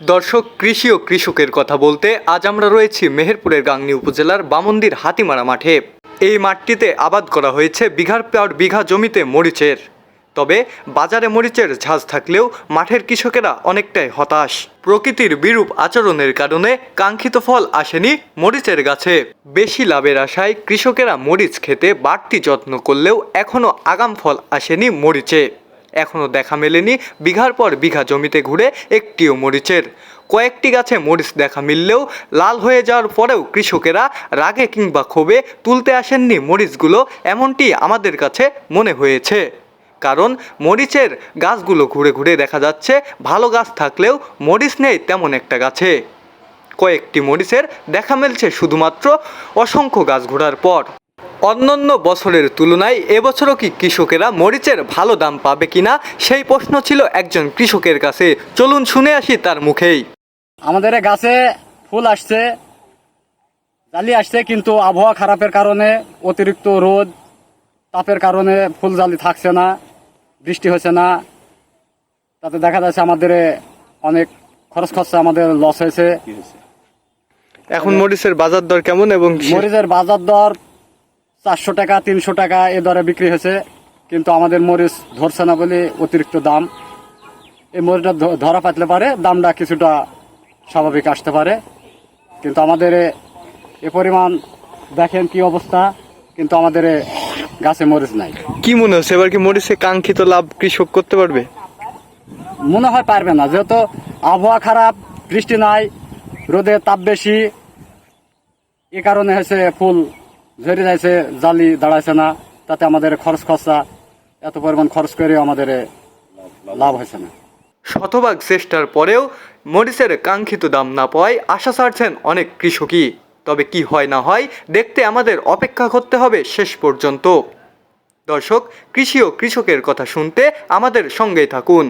দর্শক, কৃষি ও কৃষকের কথা বলতে আজ আমরা রয়েছি মেহেরপুরের গাংনী উপজেলার বামন্দির হাতিমারা মাঠে। এই মাঠটিতে আবাদ করা হয়েছে বিঘার পর বিঘা জমিতে মরিচের। তবে বাজারে মরিচের ঝাঁজ থাকলেও মাঠের কৃষকেরা অনেকটাই হতাশ। প্রকৃতির বিরূপ আচরণের কারণে কাঙ্ক্ষিত ফল আসেনি মরিচের গাছে। বেশি লাভের আশায় কৃষকেরা মরিচ খেতে বাড়তি যত্ন করলেও এখনও আগাম ফল আসেনি মরিচে। এখনও দেখা মেলেনি বিঘার পর বিঘা জমিতে ঘুরে একটিও মরিচের। কয়েকটি গাছে মরিচ দেখা মিললেও লাল হয়ে যাওয়ার পরেও কৃষকেরা রাগে কিংবা ক্ষোভে তুলতে আসেননি মরিচগুলো, এমনটি আমাদের কাছে মনে হয়েছে। কারণ মরিচের গাছগুলো ঘুরে ঘুরে দেখা যাচ্ছে ভালো গাছ থাকলেও মরিচ নেই তেমন একটা গাছে। কয়েকটি মরিচের দেখা মিলছে শুধুমাত্র অসংখ্য গাছ ঘোরার পর। অন্যান্য বছরের তুলনায় এবছরও কি কৃষকেরা মরিচের ভালো দাম পাবে কিনা, সেই প্রশ্ন ছিল একজন কৃষকের কাছে। চলুন শুনে আসি তার মুখেই। আমাদের গাছে ফুল আসছে, জালি আসছে, কিন্তু আবহাওয়া খারাপের কারণে, অতিরিক্ত রোদ তাপের কারণে ফুল জালি থাকছে না, বৃষ্টি হচ্ছে না। তাতে দেখা যাচ্ছে আমাদের অনেক খরচ খরচা, আমাদের লস হয়েছে। এখন মরিচের বাজার দর কেমন? এবং মরিচের বাজার দর 400 টাকা 300 টাকা এ দরে বিক্রি হয়েছে, কিন্তু আমাদের মরিচ ধরছে না বলে অতিরিক্ত দাম। এই মরিচটা ধরা পাতলে পারে দামটা কিছুটা স্বাভাবিক আসতে পারে, কিন্তু আমাদের এ পরিমাণ দেখেন কি অবস্থা, কিন্তু আমাদের গাছে মরিচ নাই। কি মনে হচ্ছে এবার কি মরিচে কাঙ্ক্ষিত লাভ কৃষক করতে পারবে? মনে হয় পারবে না, যেহেতু আবহাওয়া খারাপ, বৃষ্টি নাই, রোদের তাপ বেশি, এ কারণে হয়েছে ফুল ঝরে যাচ্ছে, জালি দাঁড়াইছে না। তাতে আমাদের খরচ খরচা, এত পরিমাণ খরচ করেও আমাদের লাভ হয়েছে না। শতভাগ চেষ্টার পরেও মরিচের কাঙ্ক্ষিত দাম না পাওয়ায় আশা ছাড়ছেন অনেক কৃষকই। তবে কি হয় না হয় দেখতে আমাদের অপেক্ষা করতে হবে শেষ পর্যন্ত। দর্শক, কৃষি ও কৃষকের কথা শুনতে আমাদের সঙ্গেই থাকুন।